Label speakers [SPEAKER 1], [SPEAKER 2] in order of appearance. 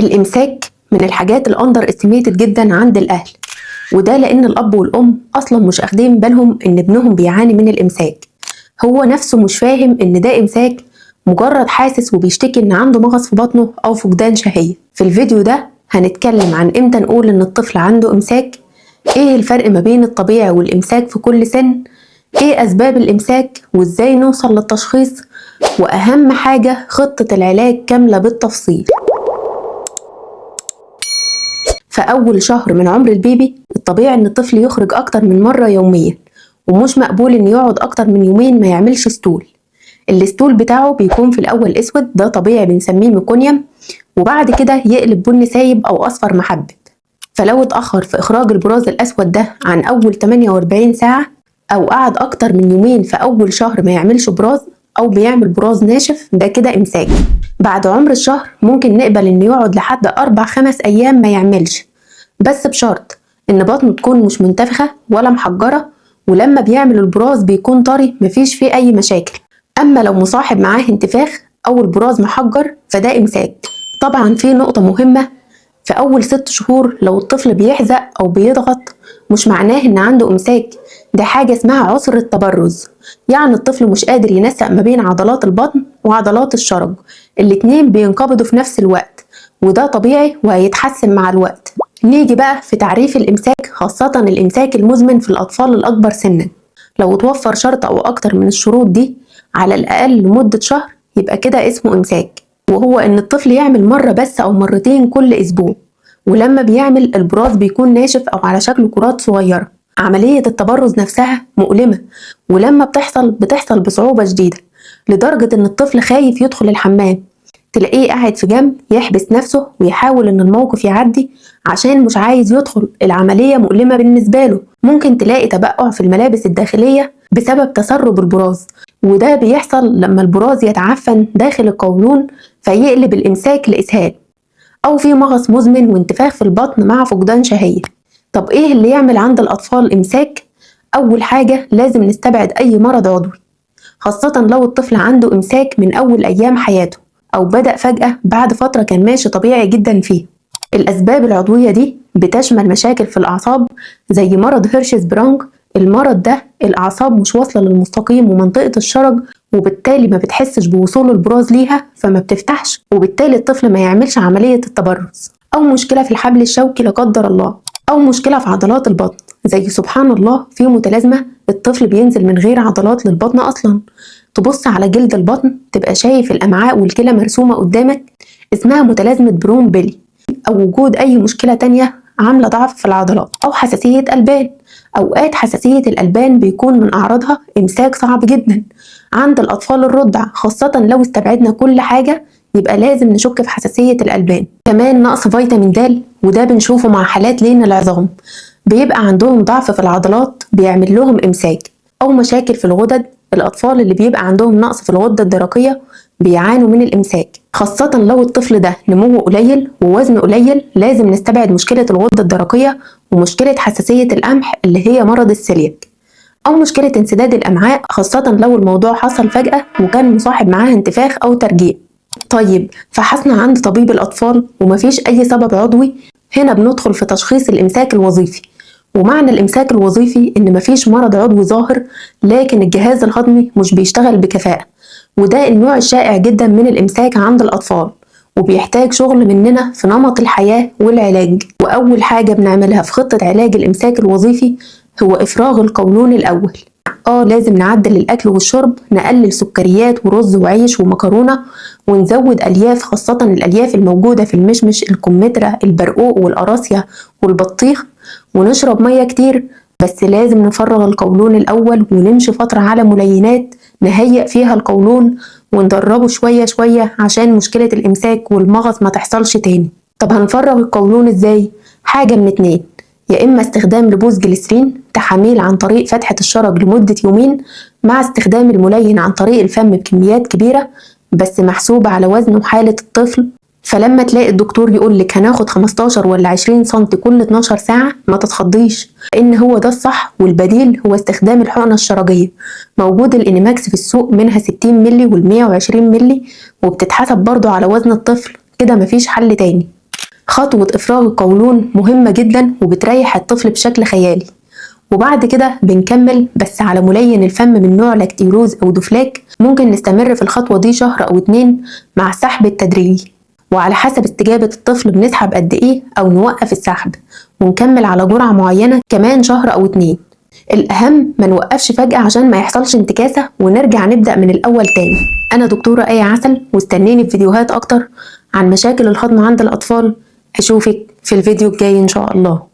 [SPEAKER 1] الإمساك من الحاجات الأندر استيميتد جدا عند الأهل، وده لأن الأب والأم أصلا مش أخدين بالهم إن ابنهم بيعاني من الإمساك. هو نفسه مش فاهم إن ده إمساك، مجرد حاسس وبيشتكي إن عنده مغص في بطنه أو فقدان شهية. في الفيديو ده هنتكلم عن إمتى نقول إن الطفل عنده إمساك، إيه الفرق ما بين الطبيعي والإمساك في كل سن، إيه أسباب الإمساك وإزاي نوصل للتشخيص، وأهم حاجة خطة العلاج كاملة بالتفصيل. فأول شهر من عمر البيبي الطبيعي إن الطفل يخرج أكتر من مرة يوميا، ومش مقبول إن يقعد أكتر من يومين ما يعملش ستول. الستول بتاعه بيكون في الأول أسود، ده طبيعي بنسميه ميكونيوم، وبعد كده يقلب بني سايب أو أصفر محبب. فلو اتأخر في إخراج البراز الأسود ده عن أول 48 ساعة، أو قعد أكتر من يومين في أول شهر ما يعملش براز أو بيعمل براز ناشف، ده كده إمساك. بعد عمر الشهر ممكن نقبل إنه يقعد لحد 4-5 أيام ما يعملش، بس بشرط إن بطنه تكون مش منتفخة ولا محجرة، ولما بيعمل البراز بيكون طري مفيش فيه أي مشاكل. أما لو مصاحب معاه انتفاخ أو البراز محجر فده إمساك. طبعا في نقطة مهمة، في أول 6 شهور لو الطفل بيحزق أو بيضغط مش معناه إن عنده إمساك، ده حاجة اسمها عسر التبرز، يعني الطفل مش قادر ينسق ما بين عضلات البطن وعضلات الشرج، الاتنين بينقبضوا في نفس الوقت، وده طبيعي وهيتحسن مع الوقت. نيجي بقى في تعريف الإمساك، خاصة الإمساك المزمن في الأطفال الأكبر سنا. لو توفر شرط أو أكتر من الشروط دي على الأقل لمدة شهر يبقى كده اسمه إمساك، وهو إن الطفل يعمل مرة بس أو مرتين كل أسبوع، ولما بيعمل البراز بيكون ناشف أو على شكل كرات صغيرة. عملية التبرز نفسها مؤلمة، ولما بتحصل بصعوبة شديدة لدرجة إن الطفل خايف يدخل الحمام، تلاقيه قاعد في جنب يحبس نفسه ويحاول إن الموقف يعدي عشان مش عايز يدخل. العملية مؤلمة بالنسبة له. ممكن تلاقي تبقع في الملابس الداخلية بسبب تسرب البراز، وده بيحصل لما البراز يتعفن داخل القولون فيقلب الإمساك لإسهال، أو في مغص مزمن وانتفاخ في البطن مع فقدان شهية. طب إيه اللي يعمل عند الأطفال إمساك؟ أول حاجة لازم نستبعد أي مرض عضوي، خاصة لو الطفل عنده إمساك من أول أيام حياته أو بدأ فجأة بعد فترة كان ماشي طبيعي جدا فيه. الأسباب العضوية دي بتشمل مشاكل في الأعصاب زي مرض هيرشز برونج. المرض ده الأعصاب مش واصلة للمستقيم ومنطقة الشرج، وبالتالي ما بتحسش بوصول البراز ليها فما بتفتحش، وبالتالي الطفل ما يعملش عملية التبرز. أو مشكلة في الحبل الشوكي لا قدر الله، أو مشكلة في عضلات البطن زي سبحان الله في متلازمة الطفل بينزل من غير عضلات للبطن أصلا. تبص على جلد البطن تبقى شايف الأمعاء والكلى مرسومة قدامك، اسمها متلازمة برون بيلي. أو وجود أي مشكلة تانية عاملة ضعف في العضلات، أو حساسية ألبان. أوقات حساسية الألبان بيكون من أعراضها إمساك صعب جدا عند الأطفال الرضع، خاصة لو استبعدنا كل حاجة يبقى لازم نشك في حساسية الألبان. كمان نقص فيتامين د، وده بنشوفه مع حالات لين العظام، بيبقى عندهم ضعف في العضلات بيعمل لهم إمساك. أو مشاكل في الغدد، الأطفال اللي بيبقى عندهم نقص في الغدة الدرقية بيعانوا من الإمساك، خاصة لو الطفل ده نموه قليل ووزنه قليل. لازم نستبعد مشكلة الغدة الدرقية ومشكلة حساسية القمح اللي هي مرض السيلياك، أو مشكلة انسداد الأمعاء، خاصة لو الموضوع حصل فجأة وكان مصاحب معاه انتفاخ أو ترجيع. طيب فحصنا عند طبيب الأطفال ومفيش أي سبب عضوي، هنا بندخل في تشخيص الإمساك الوظيفي. ومعنى الإمساك الوظيفي إن مفيش مرض عضوي ظاهر لكن الجهاز الهضمي مش بيشتغل بكفاءة، وده النوع الشائع جدا من الإمساك عند الأطفال، وبيحتاج شغل مننا في نمط الحياة والعلاج. وأول حاجة بنعملها في خطة علاج الإمساك الوظيفي هو إفراغ القولون الأول. لازم نعدل الأكل والشرب، نقلل سكريات ورز وعيش ومكرونة، ونزود ألياف، خاصة الألياف الموجودة في المشمش، الكمثرى، البرقوق والقراصية والبطيخ، ونشرب مية كتير. بس لازم نفرغ القولون الأول ونمشي فترة على ملينات نهيئ فيها القولون وندربه شوية شوية عشان مشكلة الإمساك والمغص ما تحصلش تاني. طب هنفرغ القولون إزاي؟ حاجة من اتنين، يا إما استخدام لبوس جليسرين تحاميل عن طريق فتحة الشرج لمدة يومين، مع استخدام الملين عن طريق الفم بكميات كبيرة بس محسوبة على وزن وحالة الطفل. فلما تلاقي الدكتور يقولك هناخد 15 ولا 20 سنتي كل 12 ساعة ما تتخضيش، لأن هو ده الصح. والبديل هو استخدام الحقنة الشرجية. موجود الإنيماكس في السوق، منها 60 ملي وال120 ملي، وبتتحسب برضو على وزن الطفل، كده مفيش حل تاني. خطوة إفراغ القولون مهمة جدا وبتريح الطفل بشكل خيالي. وبعد كده بنكمل بس على ملين الفم من نوع لاكتيلوز أو دوفلاك. ممكن نستمر في الخطوة دي شهر أو 2 مع السحب التدريجي، وعلى حسب استجابة الطفل بنسحب قد إيه أو نوقف السحب ونكمل على جرعة معينة كمان شهر أو 2. الأهم ما نوقفش فجأة عشان ما يحصلش انتكاسة ونرجع نبدأ من الأول تاني. أنا دكتورة آية عسل، واستنيني في فيديوهات أكتر عن مشاكل الهضم عند الأطفال. أشوفك في الفيديو الجاي إن شاء الله.